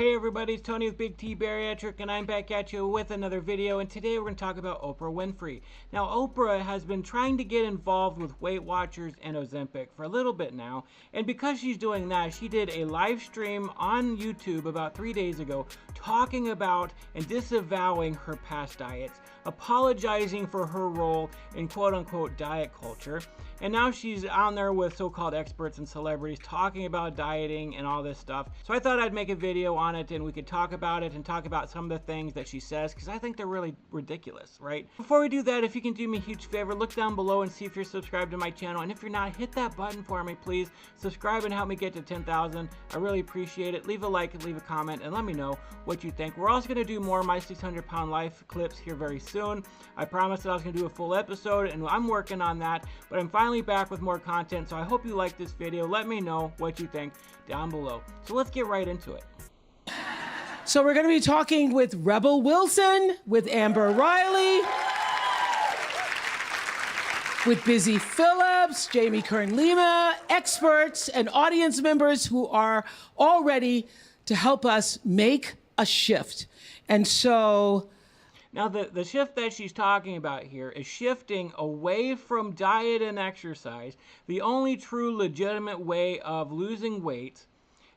Hey everybody, it's Tony with Big T Bariatric, and I'm back at you with another video, and today we're going to talk about Oprah Winfrey. Now, Oprah has been trying to get involved with Weight Watchers and Ozempic for a little bit now, and because she's doing that, she did a live stream on YouTube about 3 days ago talking about and disavowing her past diets, apologizing for her role in quote-unquote diet culture, and now she's on there with so-called experts and celebrities talking about dieting and all this stuff. So I thought I'd make a video on it and we could talk about it and talk about some of the things that she says, because I think they're really ridiculous, right? Before we do that, if you can do me a huge favor, look down below and see if you're subscribed to my channel, and if you're not, hit that button for me, please. Subscribe and help me get to 10,000. I really appreciate it. Leave a like and leave a comment and let me know what you think. We're also going to do more of my 600-pound life clips here very soon. I promised that I was going to do a full episode, and I'm working on that, but I'm finally back with more content, so I hope you like this video. Let me know what you think down below. So let's get right into it. So we're going to be talking with Rebel Wilson, with Amber Riley, with Busy Phillips, Jamie Kern-Lima, experts and audience members who are all ready to help us make a shift. And so now, the shift that she's talking about here is shifting away from diet and exercise, the only true legitimate way of losing weight,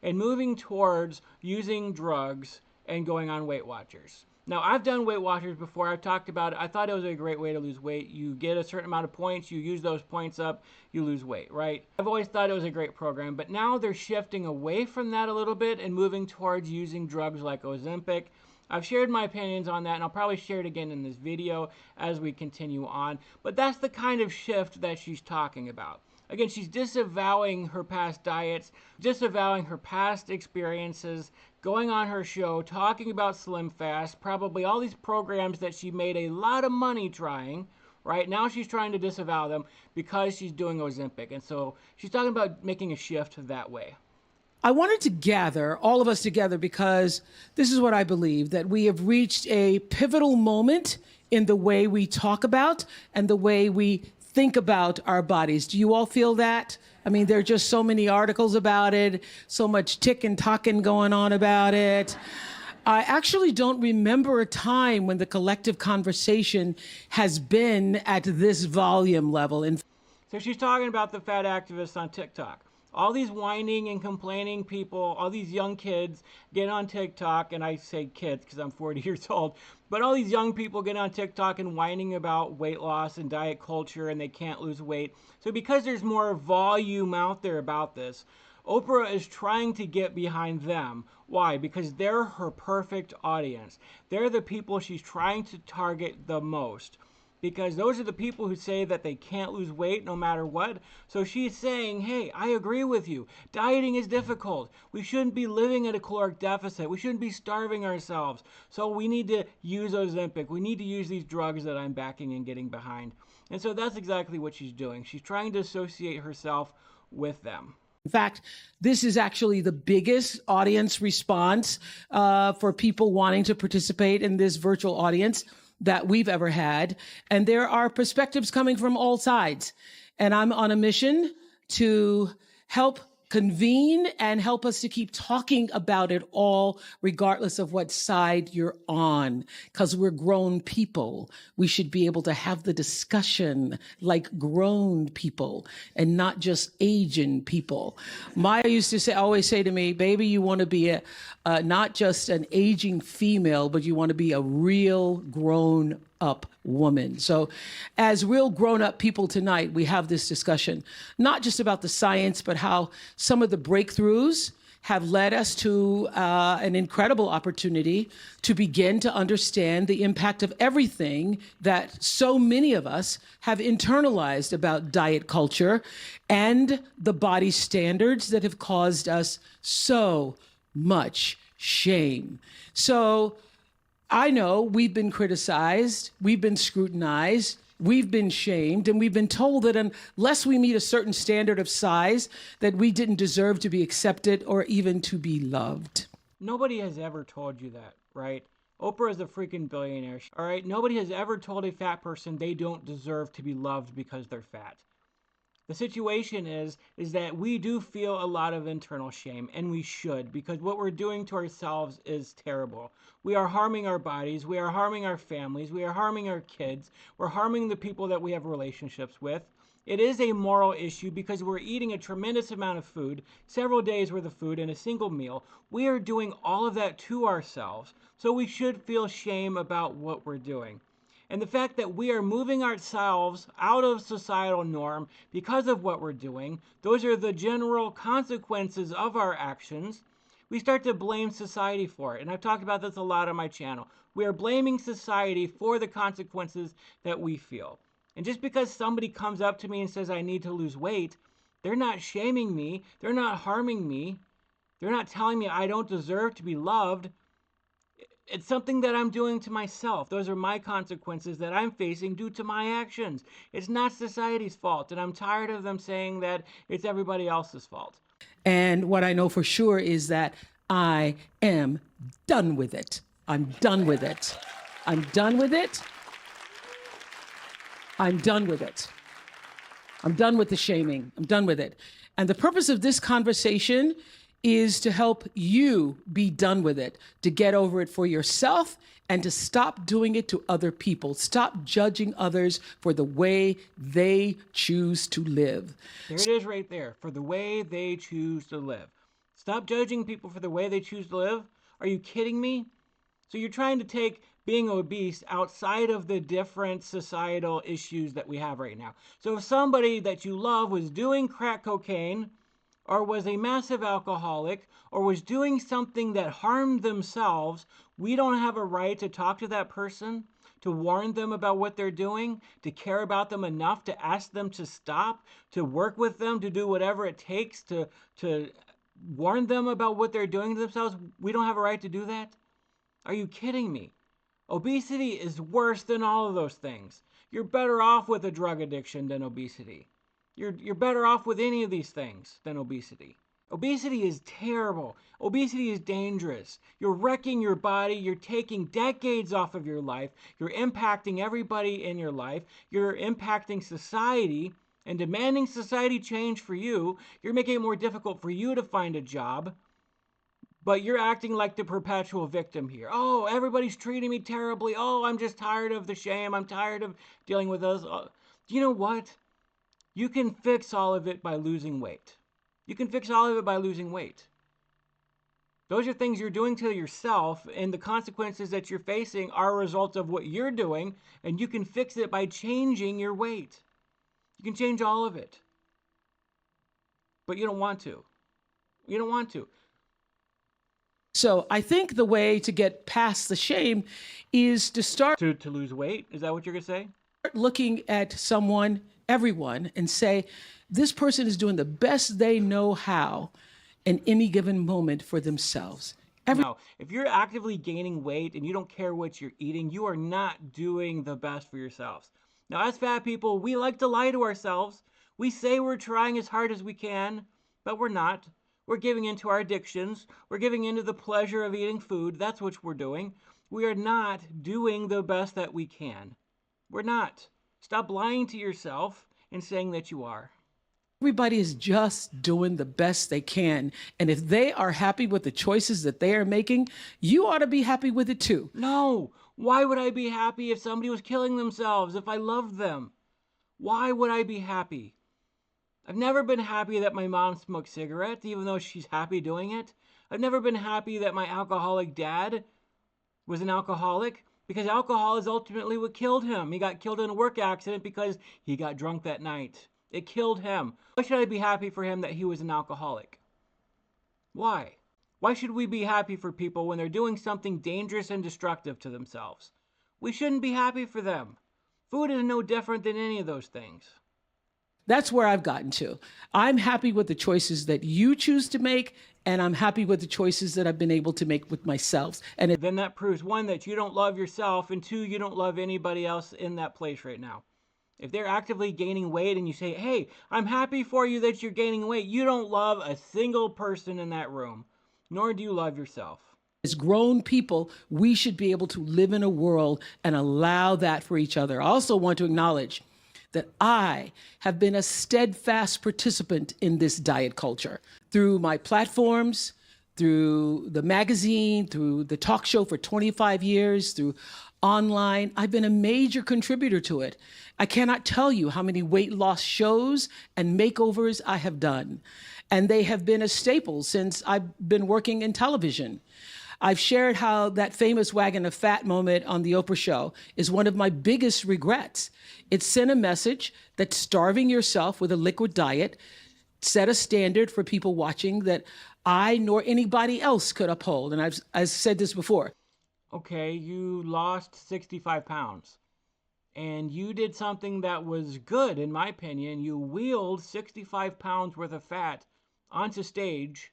and moving towards using drugs and going on Weight Watchers. Now, I've done Weight Watchers before. I've talked about it. I thought it was a great way to lose weight. You get a certain amount of points. You use those points up. You lose weight, right? I've always thought it was a great program. But now they're shifting away from that a little bit and moving towards using drugs like Ozempic. I've shared my opinions on that, and I'll probably share it again in this video as we continue on. But that's the kind of shift that she's talking about. Again, she's disavowing her past diets, disavowing her past experiences, going on her show, talking about Slim Fast, probably all these programs that she made a lot of money trying. Right now she's trying to disavow them because she's doing Ozempic. And so she's talking about making a shift that way. I wanted to gather all of us together because this is what I believe, that we have reached a pivotal moment in the way we talk about and the way we think about our bodies. Do you all feel that? I mean, there are just so many articles about it, so much tick and talking going on about it. I actually don't remember a time when the collective conversation has been at this volume level. So she's talking about the fat activists on TikTok. All these whining and complaining people, all these young kids get on TikTok, and I say kids because I'm 40 years old, but all these young people get on TikTok and whining about weight loss and diet culture, and they can't lose weight. So because there's more volume out there about this, Oprah is trying to get behind them. Why? Because they're her perfect audience. They're the people she's trying to target the most, because those are the people who say that they can't lose weight no matter what. So she's saying, hey, I agree with you. Dieting is difficult. We shouldn't be living at a caloric deficit. We shouldn't be starving ourselves. So we need to use Ozempic. We need to use these drugs that I'm backing and getting behind. And so that's exactly what she's doing. She's trying to associate herself with them. In fact, this is actually the biggest audience response for people wanting to participate in this virtual audience that we've ever had. And there are perspectives coming from all sides. And I'm on a mission to help convene and help us to keep talking about it all, regardless of what side you're on, because we're grown people. We should be able to have the discussion like grown people and not just aging people. Maya used to say, always say to me, baby, you want to be not just an aging female, but you want to be a real grown up woman. So as real grown-up people tonight, we have this discussion, not just about the science, but how some of the breakthroughs have led us to an incredible opportunity to begin to understand the impact of everything that so many of us have internalized about diet culture and the body standards that have caused us so much shame. So I know we've been criticized, we've been scrutinized, we've been shamed, and we've been told that unless we meet a certain standard of size, that we didn't deserve to be accepted or even to be loved. Nobody has ever told you that, right? Oprah is a freaking billionaire, all right? Nobody has ever told a fat person they don't deserve to be loved because they're fat. The situation is that we do feel a lot of internal shame, and we should, because what we're doing to ourselves is terrible. We are harming our bodies, we are harming our families, we are harming our kids, we're harming the people that we have relationships with. It is a moral issue because we're eating a tremendous amount of food, several days worth of food in a single meal. We are doing all of that to ourselves, so we should feel shame about what we're doing. And the fact that we are moving ourselves out of societal norm because of what we're doing, those are the general consequences of our actions. We start to blame society for it. And I've talked about this a lot on my channel. We are blaming society for the consequences that we feel. And just because somebody comes up to me and says I need to lose weight, they're not shaming me, they're not harming me, they're not telling me I don't deserve to be loved. It's something that I'm doing to myself. Those are my consequences that I'm facing due to my actions. It's not society's fault, and I'm tired of them saying that it's everybody else's fault. And what I know for sure is that I am done with it. I'm done with it. I'm done with it. I'm done with it. I'm done with the shaming. I'm done with it. And the purpose of this conversation is to help you be done with it, to get over it for yourself and to stop doing it to other people. Stop judging others for the way they choose to live. There it is right there, for the way they choose to live. Stop judging people for the way they choose to live. Are you kidding me? So you're trying to take being obese outside of the different societal issues that we have right now. So if somebody that you love was doing crack cocaine, or was a massive alcoholic, or was doing something that harmed themselves, we don't have a right to talk to that person, to warn them about what they're doing, to care about them enough to ask them to stop, to work with them, to do whatever it takes to warn them about what they're doing to themselves. We don't have a right to do that? Are you kidding me? Obesity is worse than all of those things. You're better off with a drug addiction than obesity. You're better off with any of these things than obesity. Obesity is terrible. Obesity is dangerous. You're wrecking your body. You're taking decades off of your life. You're impacting everybody in your life. You're impacting society and demanding society change for you. You're making it more difficult for you to find a job. But you're acting like the perpetual victim here. Oh, everybody's treating me terribly. Oh, I'm just tired of the shame. I'm tired of dealing with this. You know what? You can fix all of it by losing weight. You can fix all of it by losing weight. Those are things you're doing to yourself, and the consequences that you're facing are a result of what you're doing, and you can fix it by changing your weight. You can change all of it. But you don't want to. You don't want to. So I think the way to get past the shame is to start To lose weight? Is that what you're going to say? looking at someone, everyone, and say, this person is doing the best they know how in any given moment for themselves. No, if you're actively gaining weight and you don't care what you're eating, you are not doing the best for yourselves. Now, as fat people, we like to lie to ourselves. We say we're trying as hard as we can, but we're not. We're giving into our addictions. We're giving into the pleasure of eating food. That's what we're doing. We are not doing the best that we can. We're not. Stop lying to yourself and saying that you are. Everybody is just doing the best they can. And if they are happy with the choices that they are making, you ought to be happy with it too. No. Why would I be happy if somebody was killing themselves, if I loved them? Why would I be happy? I've never been happy that my mom smoked cigarettes, even though she's happy doing it. I've never been happy that my alcoholic dad was an alcoholic, because alcohol is ultimately what killed him. He got killed in a work accident because he got drunk that night. It killed him. Why should I be happy for him that he was an alcoholic? Why? Why should we be happy for people when they're doing something dangerous and destructive to themselves? We shouldn't be happy for them. Food is no different than any of those things. That's where I've gotten to. I'm happy with the choices that you choose to make, and I'm happy with the choices that I've been able to make with myself. And then that proves, one, that you don't love yourself, and two, you don't love anybody else in that place right now. If they're actively gaining weight and you say, hey, I'm happy for you that you're gaining weight, you don't love a single person in that room, nor do you love yourself. as grown people, we should be able to live in a world and allow that for each other. I also want to acknowledge that I have been a steadfast participant in this diet culture through my platforms, through the magazine, through the talk show for 25 years, through online. I've been a major contributor to it. I cannot tell you how many weight loss shows and makeovers I have done. And they have been a staple since I've been working in television. I've shared how that famous wagon of fat moment on the Oprah show is one of my biggest regrets. It sent a message that starving yourself with a liquid diet set a standard for people watching that I nor anybody else could uphold. And I've said this before. Okay, you lost 65 pounds. And you did something that was good, in my opinion. You wheeled 65 pounds worth of fat onto stage,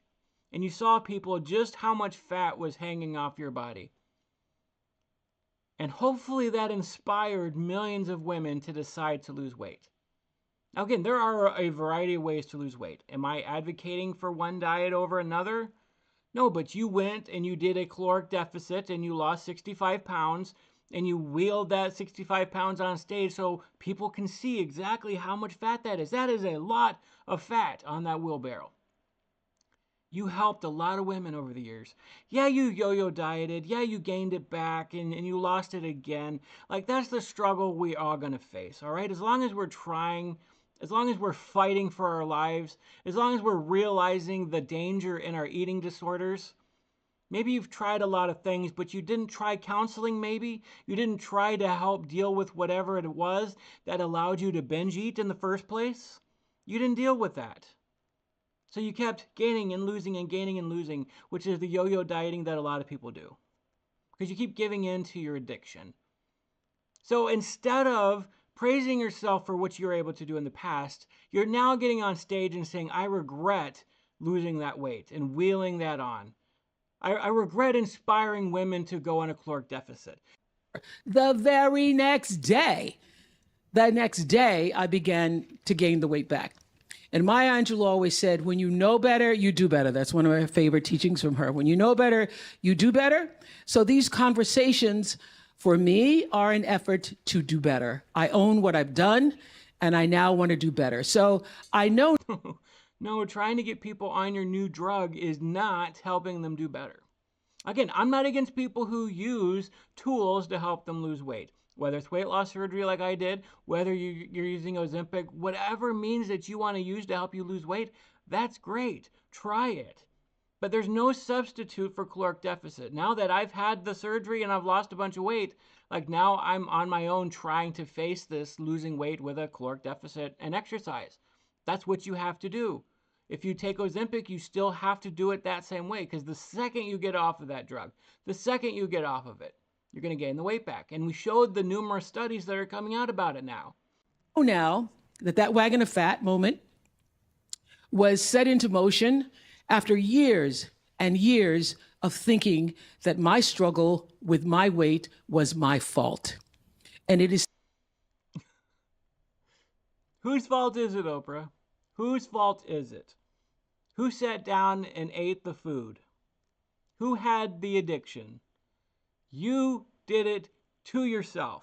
and you saw people just how much fat was hanging off your body. And hopefully that inspired millions of women to decide to lose weight. Now again, there are a variety of ways to lose weight. Am I advocating for one diet over another? No, but you went and you did a caloric deficit and you lost 65 pounds and you wheeled that 65 pounds on stage so people can see exactly how much fat that is. That is a lot of fat on that wheelbarrow. You helped a lot of women over the years. Yeah, you yo-yo dieted. Yeah, you gained it back and you lost it again. Like, that's the struggle we are going to face, all right? As long as we're trying, as long as we're fighting for our lives, as long as we're realizing the danger in our eating disorders. Maybe you've tried a lot of things, but you didn't try counseling maybe. You didn't try to help deal with whatever it was that allowed you to binge eat in the first place. You didn't deal with that. So you kept gaining and losing and gaining and losing, which is the yo-yo dieting that a lot of people do. Because you keep giving in to your addiction. So instead of praising yourself for what you were able to do in the past, you're now getting on stage and saying, I regret losing that weight and wheeling that on. I regret inspiring women to go on a caloric deficit. The very next day, I began to gain the weight back. And Maya Angelou always said, when you know better, you do better. That's one of my favorite teachings from her. When you know better, you do better. So these conversations for me are an effort to do better. I own what I've done, and I now want to do better. So I know. No, trying to get people on your new drug is not helping them do better. Again, I'm not against people who use tools to help them lose weight. Whether it's weight loss surgery like I did, whether you're using Ozempic, whatever means that you want to use to help you lose weight, that's great. Try it. But there's no substitute for caloric deficit. Now that I've had the surgery and I've lost a bunch of weight, like now I'm on my own trying to face this losing weight with a caloric deficit and exercise. That's what you have to do. If you take Ozempic, you still have to do it that same way, because the second you get off of that drug, the second you get off of it, you're going to gain the weight back. And we showed the numerous studies that are coming out about it now. Now that wagon of fat moment was set into motion after years and years of thinking that my struggle with my weight was my fault. And it is. Whose fault is it, Oprah? Whose fault is it? Who sat down and ate the food? Who had the addiction? You did it to yourself.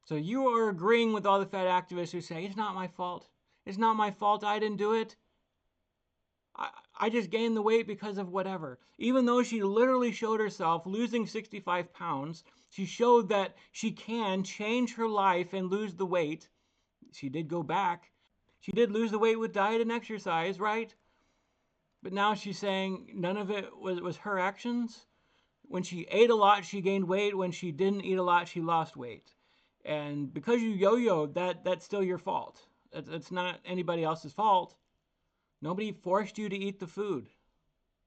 So you are agreeing with all the fat activists who say, it's not my fault. It's not my fault. I didn't do it. I just gained the weight because of whatever. Even though she literally showed herself losing 65 pounds, she showed that she can change her life and lose the weight. She did go back. She did lose the weight with diet and exercise, right? But now she's saying none of it was her actions. When she ate a lot, she gained weight. When she didn't eat a lot, she lost weight. And because you yo-yoed, that's still your fault. It's not anybody else's fault. Nobody forced you to eat the food.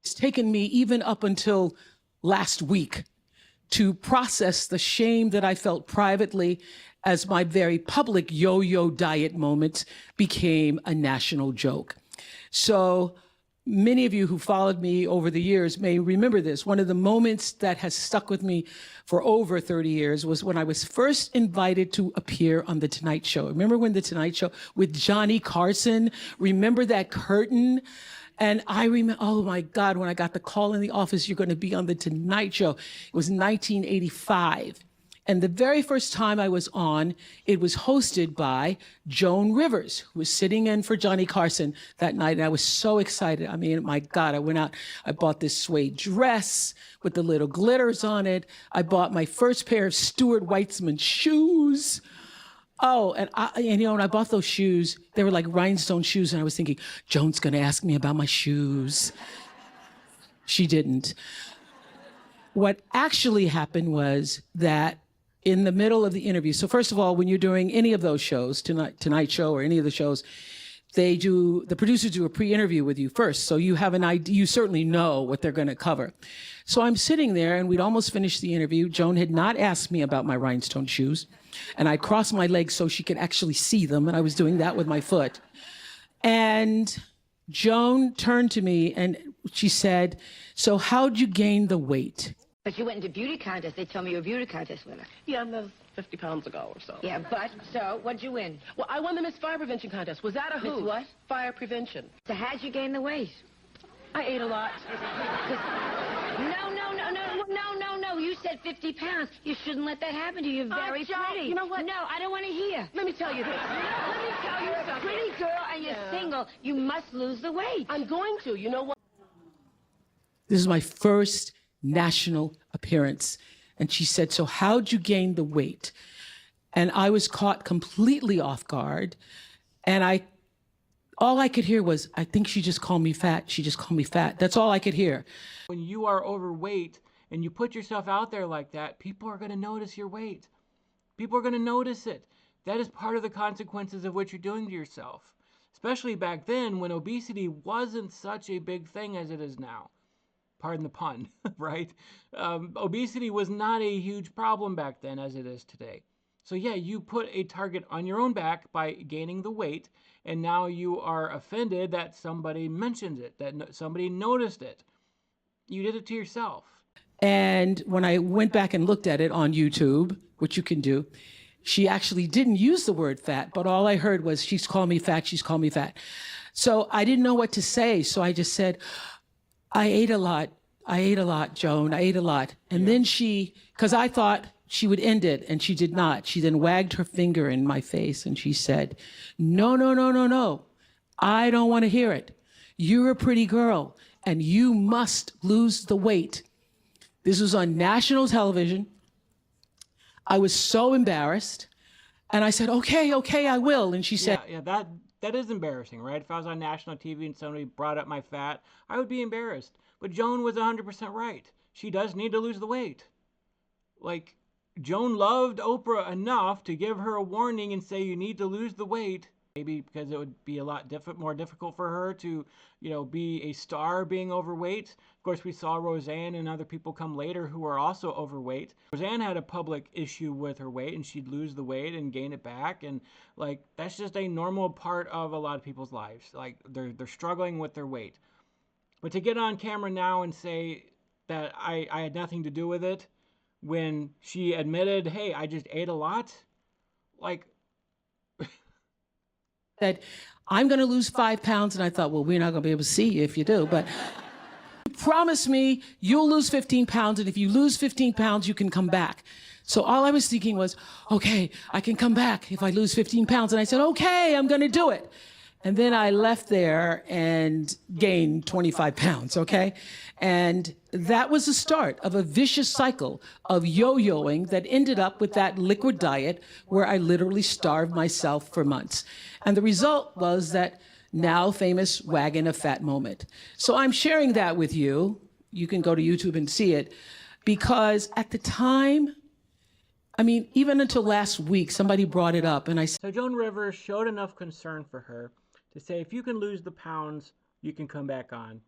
It's taken me even up until last week to process the shame that I felt privately as my very public yo-yo diet moments became a national joke. So many of you who followed me over the years may remember this. One of the moments that has stuck with me for over 30 years was when I was first invited to appear on The Tonight Show. Remember when The Tonight Show with Johnny Carson? Remember that curtain? And I remember, oh my God, when I got the call in the office, you're going to be on The Tonight Show. It was 1985. And the very first time I was on, it was hosted by Joan Rivers, who was sitting in for Johnny Carson that night. And I was so excited. I mean, my God, I went out, I bought this suede dress with the little glitters on it. I bought my first pair of Stuart Weitzman shoes. Oh, and when I bought those shoes, they were like rhinestone shoes. And I was thinking, Joan's going to ask me about my shoes. She didn't. What actually happened was that in the middle of the interview, so first of all, when you're doing any of those shows, Tonight Show or any of the shows, the producers do a pre-interview with you first. So you have an idea, you certainly know what they're going to cover. So I'm sitting there and we'd almost finished the interview. Joan had not asked me about my rhinestone shoes. And I crossed my legs so she could actually see them. And I was doing that with my foot. And Joan turned to me and she said, "So how'd you gain the weight?" But you went into beauty contest. They told me you were a beauty contest winner. Yeah, that was 50 pounds ago or so. Yeah, but, so, what'd you win? Well, I won the Miss Fire Prevention contest. Was that a Miss who? what? Fire Prevention. So how'd you gain the weight? I ate a lot. No. You said 50 pounds. You shouldn't let that happen to you. You're very pretty. You know what? No, I don't want to hear. Let me tell you this. Let me tell you You're a something. pretty girl and you're single. You must lose the weight. I'm going to. You know what? This is my first national appearance. And she said, "So how'd you gain the weight?" And I was caught completely off guard. And all I could hear was, "I think she just called me fat. She just called me fat." That's all I could hear. When you are overweight and you put yourself out there like that, people are going to notice your weight. People are going to notice it. That is part of the consequences of what you're doing to yourself. Especially back then when obesity wasn't such a big thing as it is now. Pardon the pun, right? Obesity was not a huge problem back then as it is today. So yeah, you put a target on your own back by gaining the weight, and now you are offended that somebody mentioned it, that somebody noticed it. You did it to yourself. And when I went back and looked at it on YouTube, which you can do, she actually didn't use the word fat, but all I heard was, "She's called me fat, she's called me fat." So I didn't know what to say. So I just said, I ate a lot, Joan, I ate a lot. And then because I thought she would end it, and she did not. She then wagged her finger in my face and she said, no, I don't want to hear it. You're a pretty girl and you must lose the weight. This was on national television. I was so embarrassed. And I said, okay, I will. And she said, yeah, that is embarrassing, right? If I was on national TV and somebody brought up my fat, I would be embarrassed. But Joan was 100% right. She does need to lose the weight. Like, Joan loved Oprah enough to give her a warning and say, you need to lose the weight. Maybe because it would be a lot more difficult for her to, be a star being overweight. Of course, we saw Roseanne and other people come later who are also overweight. Roseanne had a public issue with her weight, and she'd lose the weight and gain it back. And that's just a normal part of a lot of people's lives. Like, they're struggling with their weight. But to get on camera now and say that I had nothing to do with it when she admitted, hey, I just ate a lot, said, I'm going to lose 5 pounds. And I thought, well, we're not going to be able to see you if you do. But promise me you'll lose 15 pounds. And if you lose 15 pounds, you can come back. So all I was thinking was, okay, I can come back if I lose 15 pounds. And I said, okay, I'm going to do it. And then I left there and gained 25 pounds, okay? And that was the start of a vicious cycle of yo-yoing that ended up with that liquid diet where I literally starved myself for months. And the result was that now famous wagon of fat moment. So I'm sharing that with you. You can go to YouTube and see it, because at the time, even until last week, somebody brought it up and I said, so Joan Rivers showed enough concern for her to say, if you can lose the pounds, you can come back on,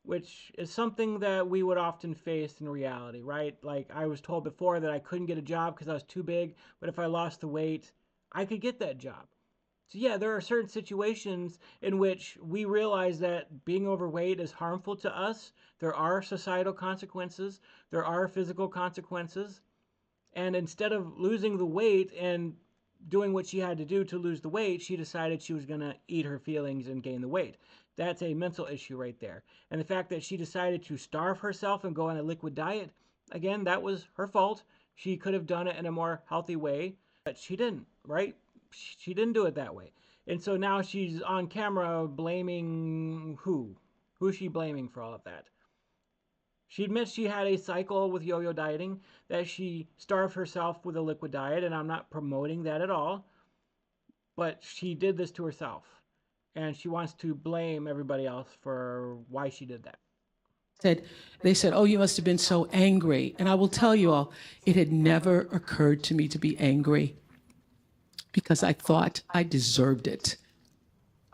which is something that we would often face in reality, right? Like, I was told before that I couldn't get a job because I was too big, but if I lost the weight, I could get that job. So yeah, there are certain situations in which we realize that being overweight is harmful to us. There are societal consequences. There are physical consequences. And instead of losing the weight and doing what she had to do to lose the weight, she decided she was going to eat her feelings and gain the weight. That's a mental issue right there. And the fact that she decided to starve herself and go on a liquid diet, again, that was her fault. She could have done it in a more healthy way, but she didn't, right? She didn't do it that way. And so now she's on camera blaming who? Who's she blaming for all of that? She admits she had a cycle with yo-yo dieting, that she starved herself with a liquid diet, and I'm not promoting that at all, but she did this to herself, and she wants to blame everybody else for why she did that. They said, oh, you must have been so angry. And I will tell you all, it had never occurred to me to be angry because I thought I deserved it.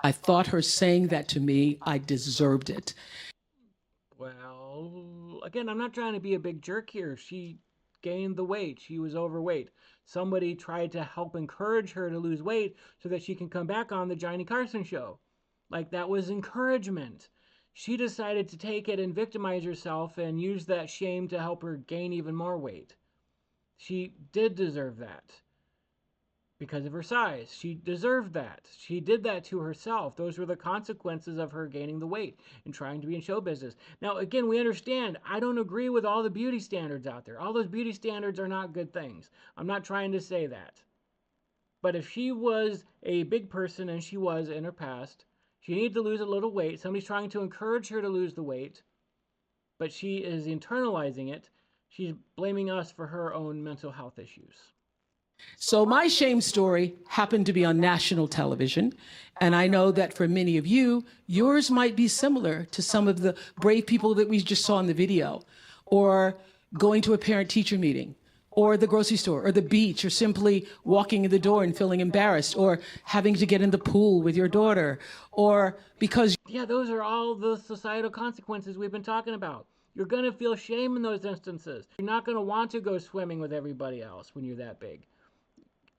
I thought her saying that to me, I deserved it. Well, again, I'm not trying to be a big jerk here. She gained the weight. She was overweight. Somebody tried to help encourage her to lose weight so that she can come back on the Johnny Carson show. Like, that was encouragement. She decided to take it and victimize herself and use that shame to help her gain even more weight. She did deserve that because of her size. She deserved that. She did that to herself. Those were the consequences of her gaining the weight and trying to be in show business. Now, again, we understand, I don't agree with all the beauty standards out there. All those beauty standards are not good things. I'm not trying to say that. But if she was a big person, and she was in her past, she needed to lose a little weight. Somebody's trying to encourage her to lose the weight, but she is internalizing it. She's blaming us for her own mental health issues. So my shame story happened to be on national television. And I know that for many of you, yours might be similar to some of the brave people that we just saw in the video, or going to a parent-teacher meeting, or the grocery store, or the beach, or simply walking in the door and feeling embarrassed, or having to get in the pool with your daughter, or because... Yeah, those are all the societal consequences we've been talking about. You're going to feel shame in those instances. You're not going to want to go swimming with everybody else when you're that big.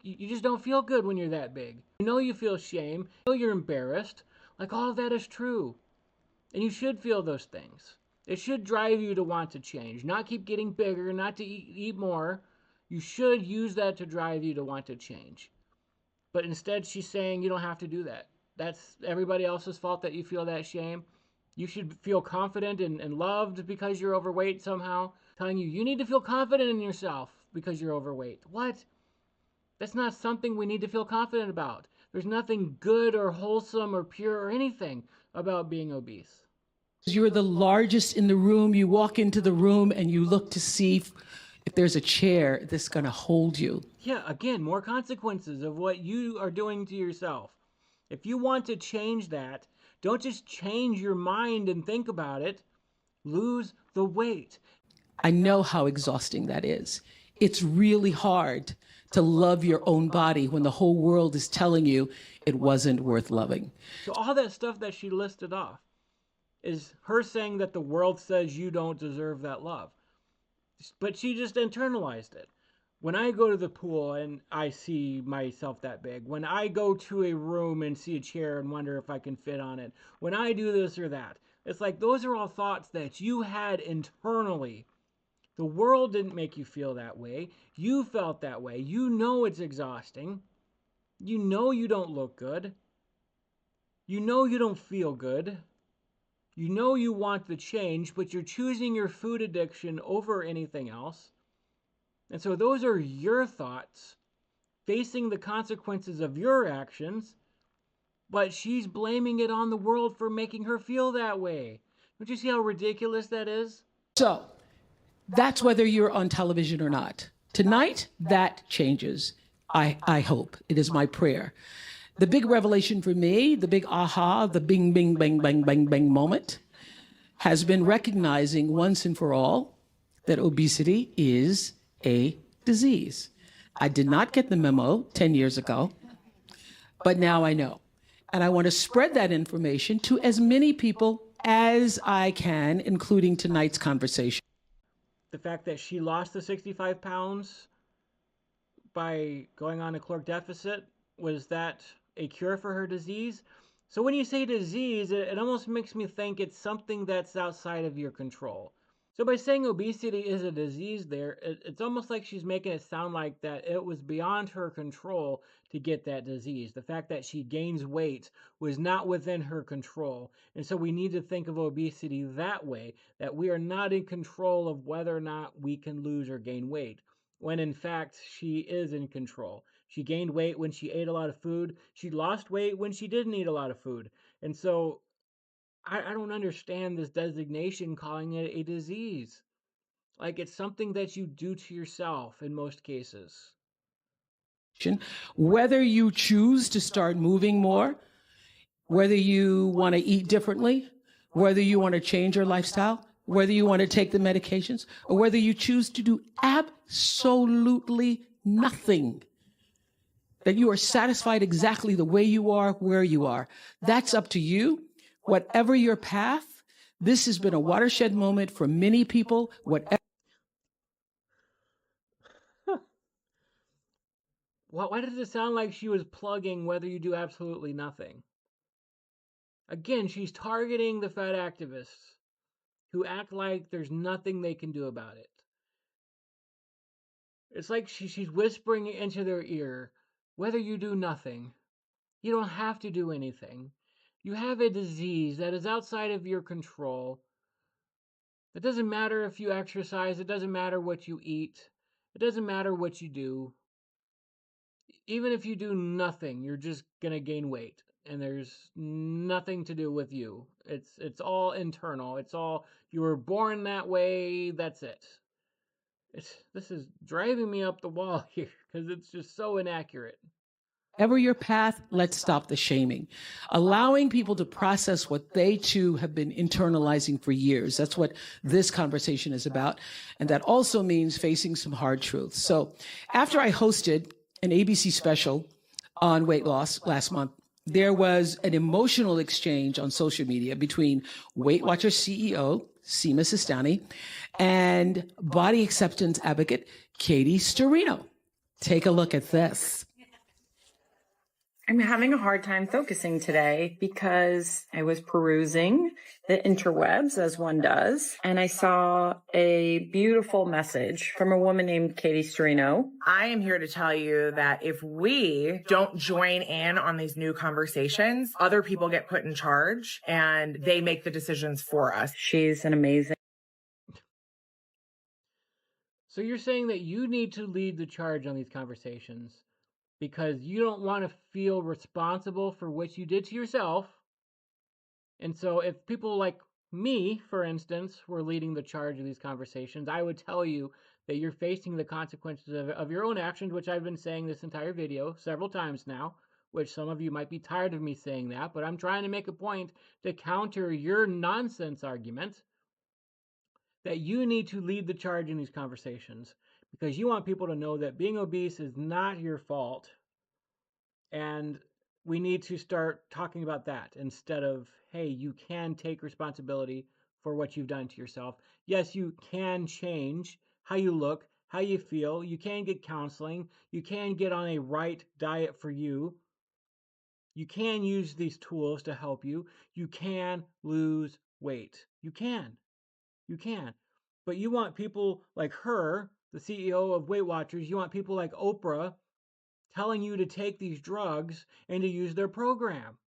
You just don't feel good when you're that big. You know you feel shame. You know you're embarrassed. Like, all of that is true. And you should feel those things. It should drive you to want to change, not keep getting bigger, not to eat more. You should use that to drive you to want to change. But instead, she's saying you don't have to do that. That's everybody else's fault that you feel that shame. You should feel confident and loved because you're overweight somehow. Telling you need to feel confident in yourself because you're overweight. What? That's not something we need to feel confident about. There's nothing good or wholesome or pure or anything about being obese. You're the largest in the room. You walk into the room and you look to see if there's a chair that's going to hold you. Yeah, again, more consequences of what you are doing to yourself. If you want to change that, don't just change your mind and think about it. Lose the weight. I know how exhausting that is. It's really hard to love your own body when the whole world is telling you it wasn't worth loving. So all that stuff that she listed off is her saying that the world says you don't deserve that love. But she just internalized it. When I go to the pool and I see myself that big, when I go to a room and see a chair and wonder if I can fit on it, when I do this or that, it's like those are all thoughts that you had internally. The world didn't make you feel that way. You felt that way. You know it's exhausting. You know you don't look good. You know you don't feel good. You know you want the change, but you're choosing your food addiction over anything else. And so those are your thoughts, facing the consequences of your actions, but she's blaming it on the world for making her feel that way. Don't you see how ridiculous that is? So that's whether you're on television or not. Tonight, that changes. I hope. It is my prayer. The big revelation for me, the big aha, the bing, bing, bang, bang, bang, bang moment has been recognizing once and for all that obesity is a disease. I did not get the memo 10 years ago, but now I know. And I want to spread that information to as many people as I can, including tonight's conversation. The fact that she lost the 65 pounds by going on a caloric deficit, was that a cure for her disease? So when you say disease, it almost makes me think it's something that's outside of your control. So by saying obesity is a disease there, it's almost like she's making it sound like that it was beyond her control to get that disease. The fact that she gains weight was not within her control. And so we need to think of obesity that way, that we are not in control of whether or not we can lose or gain weight. when in fact she is in control. She gained weight when she ate a lot of food. She lost weight when she didn't eat a lot of food. And so I don't understand this designation calling it a disease. Like it's something that you do to yourself in most cases. Whether you choose to start moving more, whether you want to eat differently, whether you want to change your lifestyle, whether you want to take the medications, or whether you choose to do absolutely nothing, that you are satisfied exactly the way you are, where you are. That's up to you. Whatever your path, this has been a watershed moment for many people. Whatever. Why does it sound like she was plugging whether you do absolutely nothing? Again, she's targeting the fat activists who act like there's nothing they can do about it. It's like she's whispering into their ear, whether you do nothing, you don't have to do anything. You have a disease that is outside of your control. It doesn't matter if you exercise, it doesn't matter what you eat, it doesn't matter what you do. Even if you do nothing, you're just going to gain weight and there's nothing to do with you. It's all internal. It's all you were born that way, that's it. This is driving me up the wall here because it's just so inaccurate. Whatever your path, let's stop the shaming. Allowing people to process what they too have been internalizing for years. That's what this conversation is about. And that also means facing some hard truths. So after I hosted an ABC special on weight loss last month, there was an emotional exchange on social media between Weight Watchers CEO, Seema Sistani, and body acceptance advocate, Katie Sturino. Take a look at this. I'm having a hard time focusing today because I was perusing the interwebs as one does, and I saw a beautiful message from a woman named Katie Sturino. I am here to tell you that if we don't join in on these new conversations, other people get put in charge and they make the decisions for us. She's an amazing. So you're saying that you need to lead the charge on these conversations because you don't want to feel responsible for what you did to yourself. And so if people like me, for instance, were leading the charge of these conversations, I would tell you that you're facing the consequences of your own actions, which I've been saying this entire video several times now, which some of you might be tired of me saying that, but I'm trying to make a point to counter your nonsense argument that you need to lead the charge in these conversations because you want people to know that being obese is not your fault. And we need to start talking about that instead of, hey, you can take responsibility for what you've done to yourself. Yes, you can change how you look, how you feel. You can get counseling. You can get on a right diet for you. You can use these tools to help you. You can lose weight. You can. You can. But you want people like her, the CEO of Weight Watchers, you want people like Oprah telling you to take these drugs and to use their program.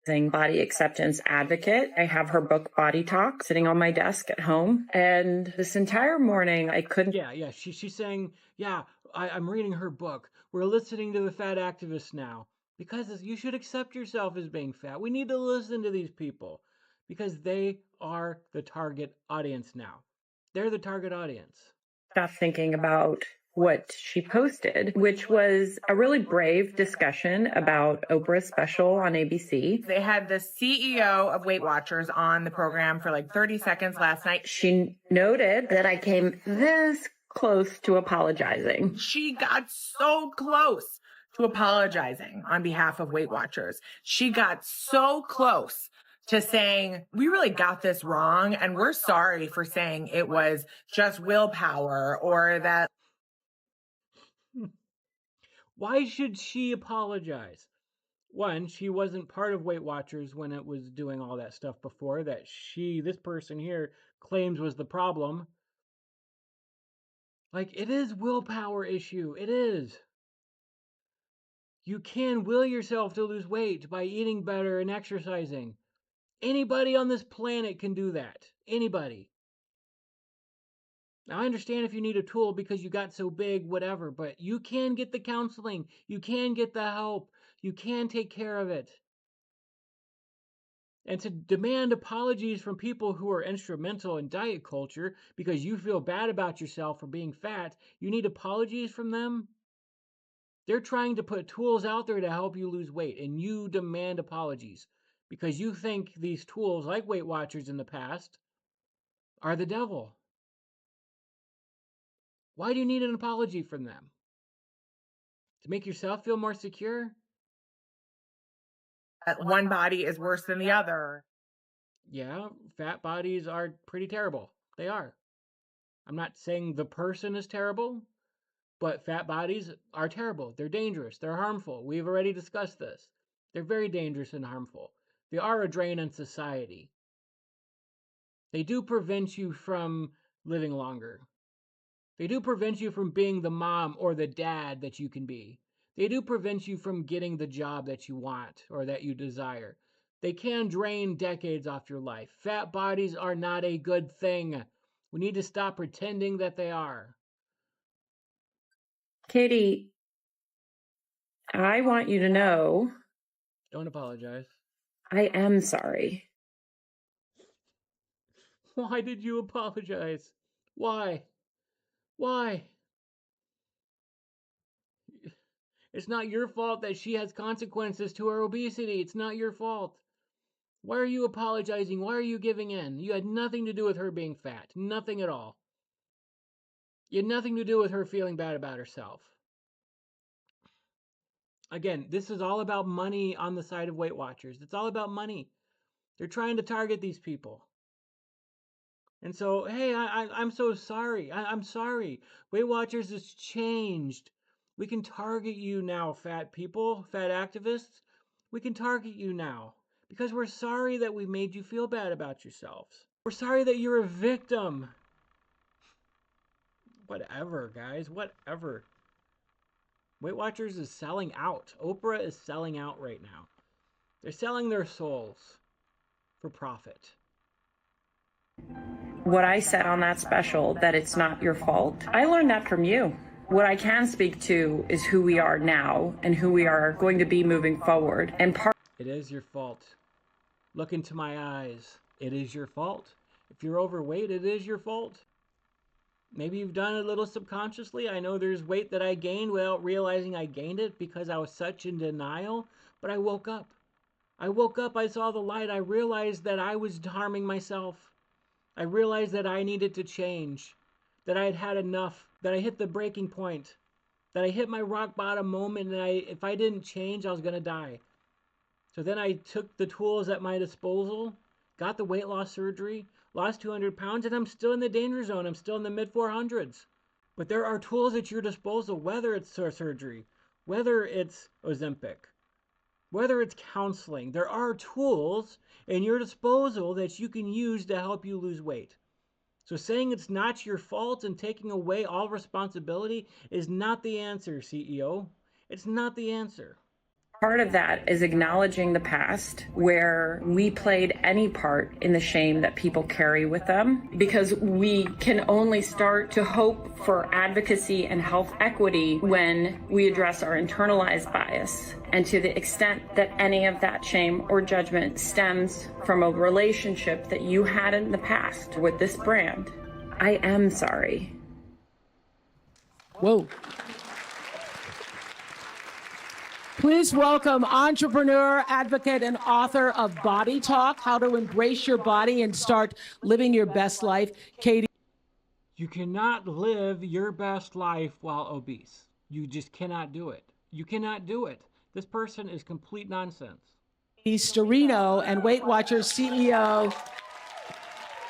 Body acceptance advocate. I have her book Body Talk sitting on my desk at home. And this entire morning I couldn't. Yeah. She's saying, yeah, I'm reading her book. We're listening to the fat activists now because you should accept yourself as being fat. We need to listen to these people because they are the target audience now. They're the target audience. Stop thinking about what she posted, which was a really brave discussion about Oprah's special on ABC. They had the CEO of Weight Watchers on the program for like 30 seconds last night. She noted that I came this close to apologizing. She got so close to apologizing on behalf of Weight Watchers. She got so close to saying, we really got this wrong, and we're sorry for saying it was just willpower or that. Why should she apologize? One, she wasn't part of Weight Watchers when it was doing all that stuff before that this person here claims was the problem. Like, it is willpower issue. It is. You can will yourself to lose weight by eating better and exercising. Anybody on this planet can do that. Anybody. Now, I understand if you need a tool because you got so big, whatever, but you can get the counseling. You can get the help. You can take care of it. And to demand apologies from people who are instrumental in diet culture because you feel bad about yourself for being fat, you need apologies from them? They're trying to put tools out there to help you lose weight, and you demand apologies because you think these tools, like Weight Watchers in the past, are the devil. Why do you need an apology from them? To make yourself feel more secure? That one body is worse than the other. Yeah, fat bodies are pretty terrible. They are. I'm not saying the person is terrible, but fat bodies are terrible. They're dangerous. They're harmful. We've already discussed this. They're very dangerous and harmful. They are a drain on society. They do prevent you from living longer. They do prevent you from being the mom or the dad that you can be. They do prevent you from getting the job that you want or that you desire. They can drain decades off your life. Fat bodies are not a good thing. We need to stop pretending that they are. Katie, I want you to know Don't apologize. I am sorry. Why did you apologize? Why? Why? It's not your fault that she has consequences to her obesity. It's not your fault. Why are you apologizing? Why are you giving in? You had nothing to do with her being fat. Nothing at all. You had nothing to do with her feeling bad about herself. Again, this is all about money on the side of Weight Watchers. It's all about money. They're trying to target these people. And so, hey, I'm so sorry. I'm sorry. Weight Watchers has changed. We can target you now, fat people, fat activists. We can target you now because we're sorry that we made you feel bad about yourselves. We're sorry that you're a victim. Whatever, guys, whatever. Weight Watchers is selling out. Oprah is selling out right now. They're selling their souls for profit. What I said on that special, that it's not your fault, I learned that from you. What I can speak to is who we are now and who we are going to be moving forward. And It is your fault. Look into my eyes. It is your fault. If you're overweight, it is your fault. Maybe you've done it a little subconsciously. I know there's weight that I gained without realizing I gained it because I was such in denial, but I woke up. I woke up, I saw the light, I realized that I was harming myself. I realized that I needed to change, that I had had enough, that I hit the breaking point, that I hit my rock bottom moment, and if I didn't change, I was going to die. So then I took the tools at my disposal, got the weight loss surgery, lost 200 pounds, and I'm still in the danger zone. I'm still in the mid 400s. But there are tools at your disposal, whether it's surgery, whether it's Ozempic, whether it's counseling. There are tools in your disposal that you can use to help you lose weight. So saying it's not your fault and taking away all responsibility is not the answer, CEO. It's not the answer. part of that is acknowledging the past where we played any part in the shame that people carry with them, because we can only start to hope for advocacy and health equity when we address our internalized bias. And to the extent that any of that shame or judgment stems from a relationship that you had in the past with this brand, I am sorry. Whoa. Please welcome entrepreneur, advocate, and author of Body Talk, How to Embrace Your Body and Start Living Your Best Life, Katie. You cannot live your best life while obese. You just cannot do it. You cannot do it. This person is complete nonsense. Storino and Weight Watchers CEO,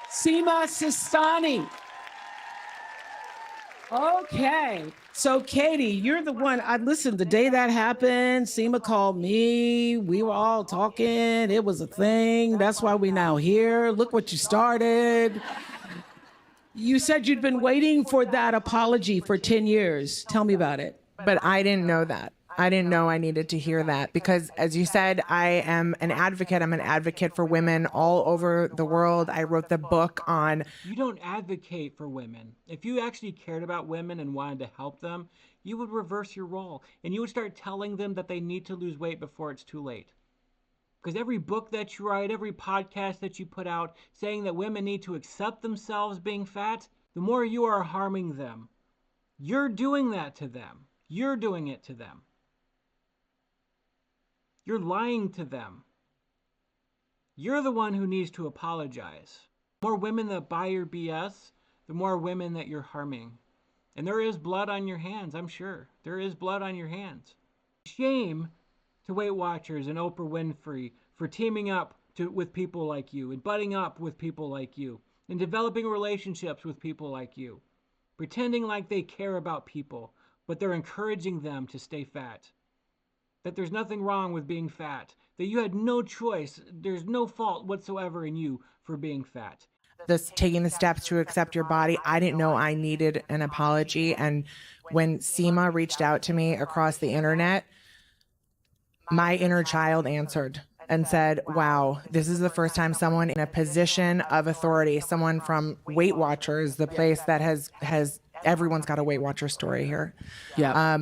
Seema Sistani. Okay. So, Katie, you're the one. I listened the day that happened. Seema called me. We were all talking. It was a thing. That's why we now here. Look what you started. You said you'd been waiting for that apology for 10 years. Tell me about it. But I didn't know that. I didn't know I needed to hear that because, as you said, I am an advocate. I'm an advocate for women all over the world. I wrote the book on. You don't advocate for women. If you actually cared about women and wanted to help them, you would reverse your role and you would start telling them that they need to lose weight before it's too late. Because every book that you write, every podcast that you put out saying that women need to accept themselves being fat, the more you are harming them. You're doing that to them. You're doing it to them. You're lying to them. You're the one who needs to apologize. The more women that buy your BS, the more women that you're harming. And there is blood on your hands, I'm sure. There is blood on your hands. Shame to Weight Watchers and Oprah Winfrey for teaming up with people like you and butting up with people like you and developing relationships with people like you, pretending like they care about people, but they're encouraging them to stay fat. That there's nothing wrong with being fat, that you had no choice, there's no fault whatsoever in you for being fat. This taking the steps to accept your body. I didn't know I needed an apology. And when Seema reached out to me across the internet, my inner child answered and said, wow, this is the first time someone in a position of authority, someone from Weight Watchers, the place that has everyone's got a Weight Watcher story here. Yeah.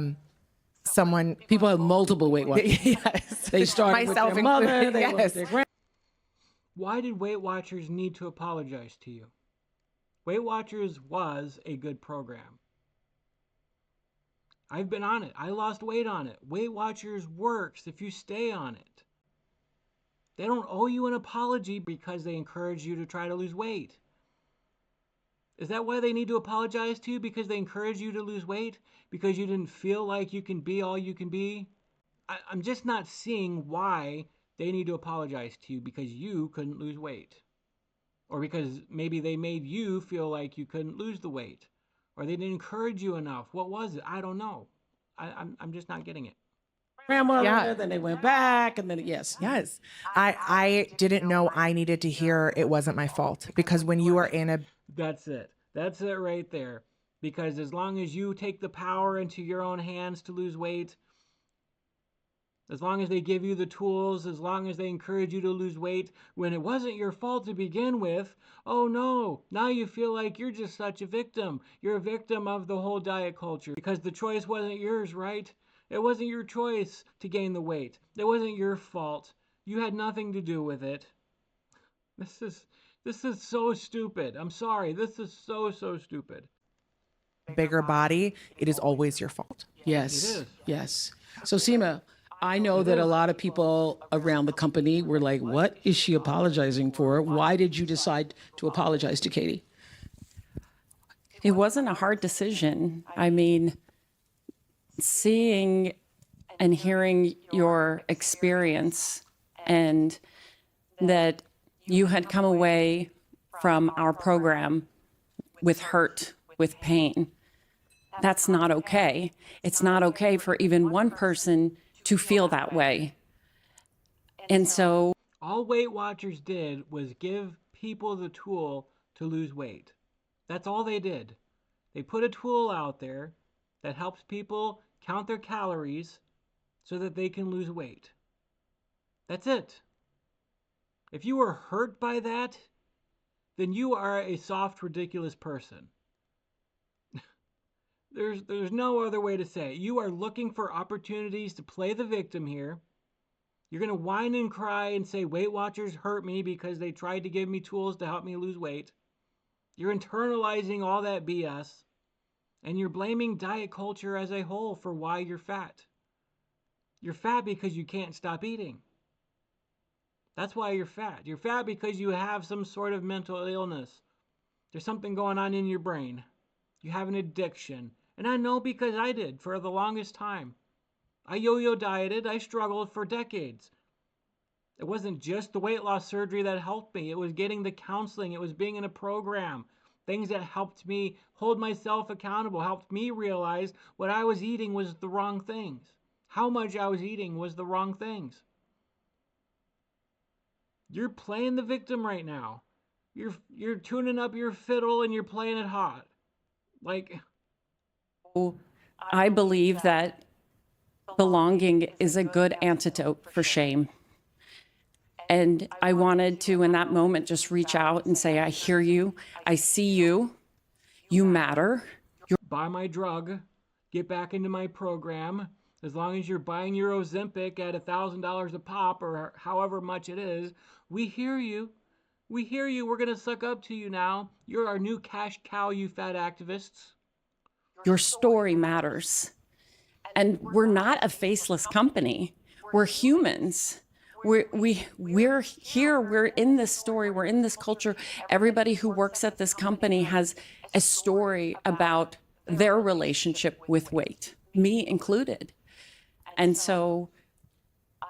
People have multiple Weight Watchers. Yes. They started with their mother. They went with their grand. Why did Weight Watchers need to apologize to you? Weight Watchers was a good program. I've been on it. I lost weight on it. Weight Watchers works if you stay on it. They don't owe you an apology because they encourage you to try to lose weight. Is that why they need to apologize to you? Because they encourage you to lose weight? Because you didn't feel like you can be all you can be? I'm just not seeing why they need to apologize to you because you couldn't lose weight. Or because maybe they made you feel like you couldn't lose the weight. Or they didn't encourage you enough. What was it? I don't know. I'm just not getting it. Grandmother, then they went back, and then yes. I didn't know I needed to hear it wasn't my fault because when you are in a That's it right there, because as long as you take the power into your own hands to lose weight, as long as they give you the tools, as long as they encourage you to lose weight when it wasn't your fault to begin with, oh no, now you feel like you're just such a victim. You're a victim of the whole diet culture because the choice wasn't yours, right? It wasn't your choice to gain the weight. It wasn't your fault. You had nothing to do with it. This is so stupid. I'm sorry. This is so stupid. bigger body, it is always your fault. Yes. It is. Yes. So Seema, I know that a lot of people around the company were like, what is she apologizing for? Why did you decide to apologize to Katie? It wasn't a hard decision. I mean, seeing and hearing your experience and that you had come away from our program with hurt, with pain. That's not okay. It's not okay for even one person to feel that way. And so all Weight Watchers did was give people the tool to lose weight. That's all they did. They put a tool out there that helps people count their calories so that they can lose weight. That's it. If you were hurt by that, then you are a soft, ridiculous person. There's no other way to say it. You are looking for opportunities to play the victim here. You're going to whine and cry and say, Weight Watchers hurt me because they tried to give me tools to help me lose weight. You're internalizing all that BS. And you're blaming diet culture as a whole for why you're fat. You're fat because you can't stop eating. That's why you're fat. You're fat because you have some sort of mental illness. There's something going on in your brain. You have an addiction. And I know because I did for the longest time. I yo-yo dieted. I struggled for decades. It wasn't just the weight loss surgery that helped me. It was getting the counseling. It was being in a program. Things that helped me hold myself accountable, helped me realize what I was eating was the wrong things. How much I was eating was the wrong things. You're playing the victim right now. You're tuning up your fiddle and you're playing it hot. Like, I believe that belonging is a good antidote for shame. And I wanted to, in that moment, just reach out and say, I hear you. I see you. You matter. Buy my drug. Get back into my program. As long as you're buying your Ozempic at $1,000 a pop or however much it is, we hear you. We hear you. We're going to suck up to you now. You're our new cash cow, you fat activists. Your story matters. And we're not a faceless company. We're humans. We're here. We're in this story. We're in this culture. Everybody who works at this company has a story about their relationship with weight, me included. And so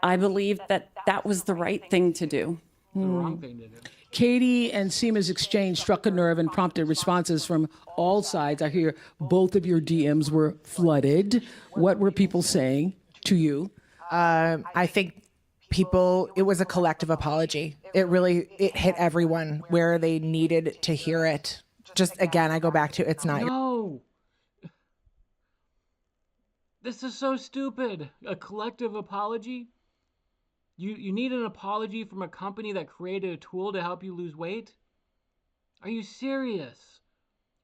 I believe that that was the right thing to do. The wrong thing to do. Katie and Seema's exchange struck a nerve and prompted responses from all sides. I hear both of your DMs were flooded. What were people saying to you? I think it was a collective apology. It hit everyone where they needed to hear it. Just again, I go back to it's not. No. This is so stupid. A collective apology? You need an apology from a company that created a tool to help you lose weight? Are you serious?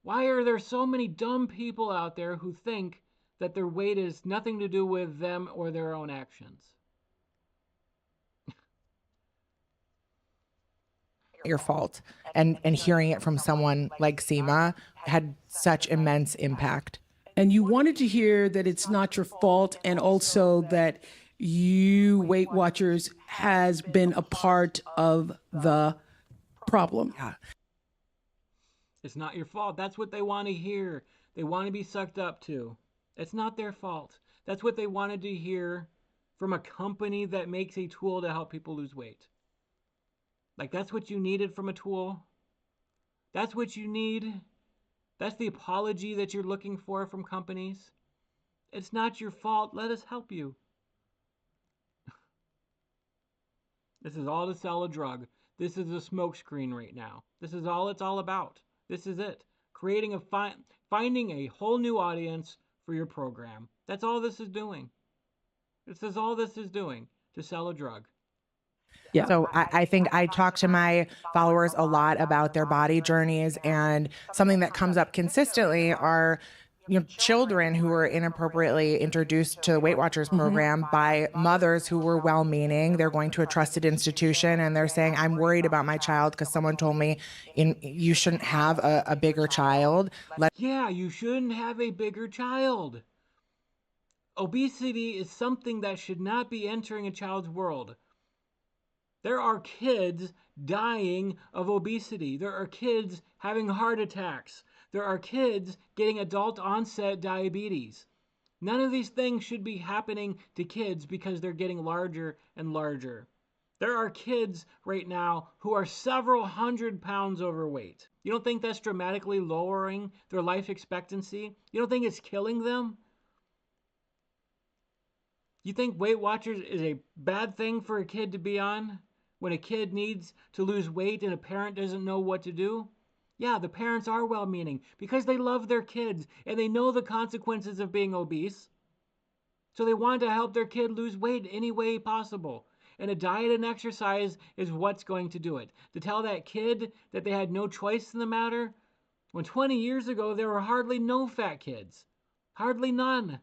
Why are there so many dumb people out there who think that their weight is nothing to do with them or their own actions? Your fault. And hearing it from someone like Seema had such immense impact. And you wanted to hear that it's not your fault, and also that you, Weight Watchers, has been a part of the problem. Yeah. It's not your fault. That's what they want to hear. They want to be sucked up to. It's not their fault. That's what they wanted to hear from a company that makes a tool to help people lose weight. Like, that's what you needed from a tool? That's what you need? That's the apology that you're looking for from companies? It's not your fault. Let us help you. This is all to sell a drug. This is a smokescreen right now. This is all it's all about. This is it. Creating finding a whole new audience for your program. That's all this is doing. This is all this is doing, to sell a drug. Yeah. So I think I talk to my followers a lot about their body journeys, and something that comes up consistently are children who were inappropriately introduced to the Weight Watchers program by mothers who were well-meaning. They're going to a trusted institution and they're saying, I'm worried about my child because someone told me you shouldn't have a bigger child. Yeah, you shouldn't have a bigger child. Obesity is something that should not be entering a child's world. There are kids dying of obesity. There are kids having heart attacks. There are kids getting adult onset diabetes. None of these things should be happening to kids because they're getting larger and larger. There are kids right now who are several hundred pounds overweight. You don't think that's dramatically lowering their life expectancy? You don't think it's killing them? You think Weight Watchers is a bad thing for a kid to be on? When a kid needs to lose weight and a parent doesn't know what to do? Yeah, the parents are well-meaning because they love their kids and they know the consequences of being obese. So they want to help their kid lose weight any way possible. And a diet and exercise is what's going to do it. To tell that kid that they had no choice in the matter, when 20 years ago there were hardly no fat kids. Hardly none.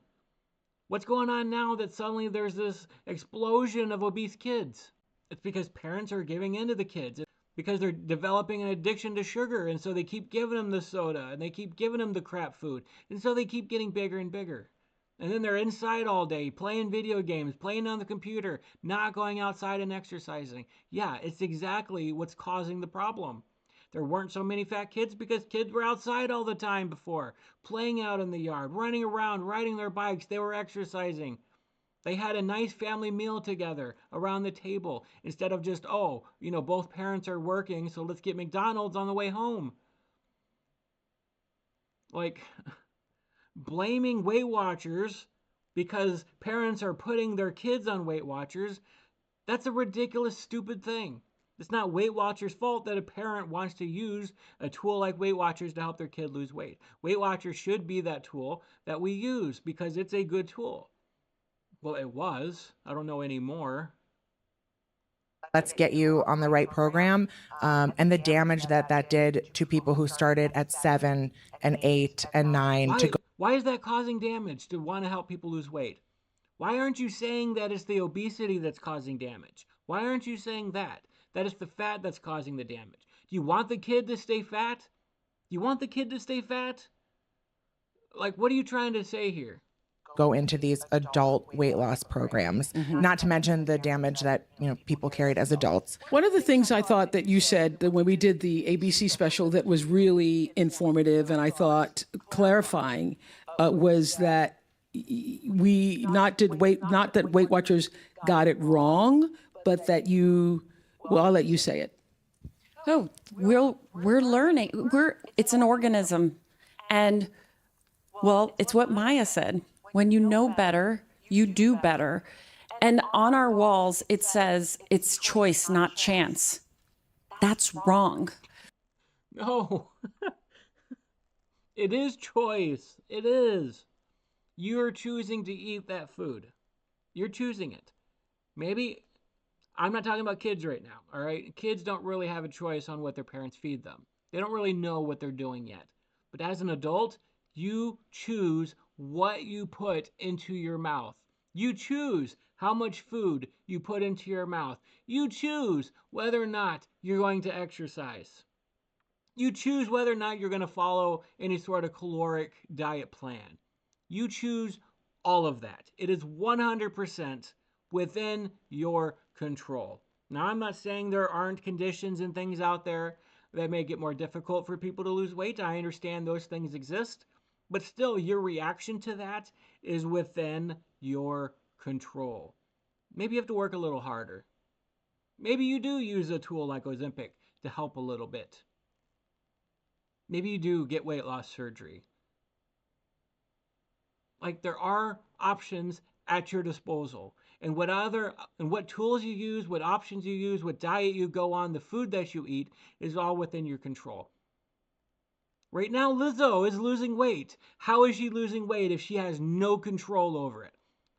What's going on now that suddenly there's this explosion of obese kids? It's because parents are giving in to the kids. Because they're developing an addiction to sugar, and so they keep giving them the soda, and they keep giving them the crap food, and so they keep getting bigger and bigger. And then they're inside all day, playing video games, playing on the computer, not going outside and exercising. Yeah, it's exactly what's causing the problem. There weren't so many fat kids because kids were outside all the time before, playing out in the yard, running around, riding their bikes, they were exercising. They had a nice family meal together around the table instead of just, both parents are working, so let's get McDonald's on the way home. Like, blaming Weight Watchers because parents are putting their kids on Weight Watchers, that's a ridiculous, stupid thing. It's not Weight Watchers' fault that a parent wants to use a tool like Weight Watchers to help their kid lose weight. Weight Watchers should be that tool that we use because it's a good tool. Well, it was. I don't know anymore. Let's get you on the right program. And the damage that that did to people who started at 7 and 8 and 9 to go. Why is that causing damage to want to help people lose weight? Why aren't you saying that it's the obesity that's causing damage? Why aren't you saying that? That it's the fat that's causing the damage. Do you want the kid to stay fat? Do you want the kid to stay fat? Like, what are you trying to say here? Go into these adult weight loss programs, not to mention the damage that, you know, people carried as adults. One of the things I thought that you said that when we did the ABC special that was really informative and I thought clarifying was that not that Weight Watchers got it wrong, but that I'll let you say it. Oh, we're learning. It's an organism. And well, it's what Maya said. When you know better, you do better. And on our walls, it says it's choice, not chance. That's wrong. No. It is choice. It is. You're choosing to eat that food. You're choosing it. Maybe, I'm not talking about kids right now, all right? Kids don't really have a choice on what their parents feed them. They don't really know what they're doing yet. But as an adult, you choose what you put into your mouth. You choose how much food you put into your mouth. You choose whether or not you're going to exercise. You choose whether or not you're going to follow any sort of caloric diet plan. You choose all of that. It is 100% within your control. Now, I'm not saying there aren't conditions and things out there that make it more difficult for people to lose weight. I understand those things exist. But still, your reaction to that is within your control. Maybe you have to work a little harder. Maybe you do use a tool like Ozempic to help a little bit. Maybe you do get weight loss surgery. Like, there are options at your disposal. And what tools you use, what options you use, what diet you go on, the food that you eat is all within your control. Right now, Lizzo is losing weight. How is she losing weight if she has no control over it?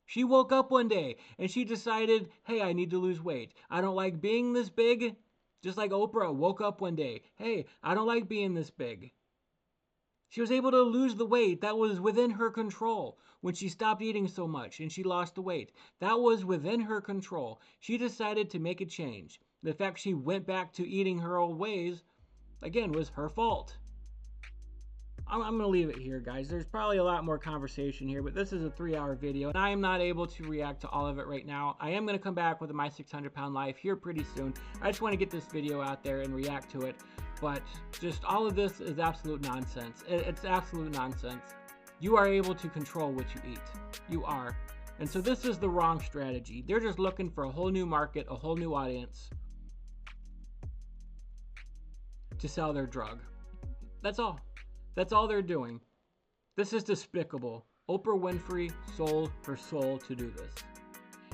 She woke up one day and she decided, hey, I need to lose weight. I don't like being this big. Just like Oprah woke up one day, hey, I don't like being this big. She was able to lose the weight that was within her control when she stopped eating so much and she lost the weight. That was within her control. She decided to make a change. The fact she went back to eating her old ways, again, was her fault. I'm going to leave it here, guys. There's probably a lot more conversation here, but this is a 3-hour video, and I am not able to react to all of it right now. I am going to come back with My 600 Pound Life here pretty soon. I just want to get this video out there and react to it, but just all of this is absolute nonsense. It's absolute nonsense. You are able to control what you eat. You are. And so this is the wrong strategy. They're just looking for a whole new market, a whole new audience to sell their drug. That's all. That's all they're doing. This is despicable. Oprah Winfrey sold her soul to do this.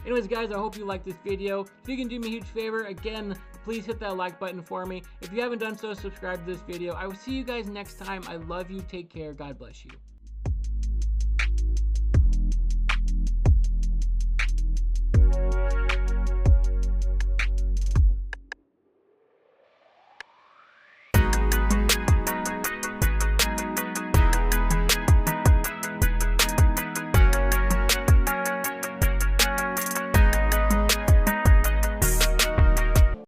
Anyways, guys, I hope you liked this video. If you can do me a huge favor, again, please hit that like button for me. If you haven't done so, subscribe to this video. I will see you guys next time. I love you. Take care. God bless you.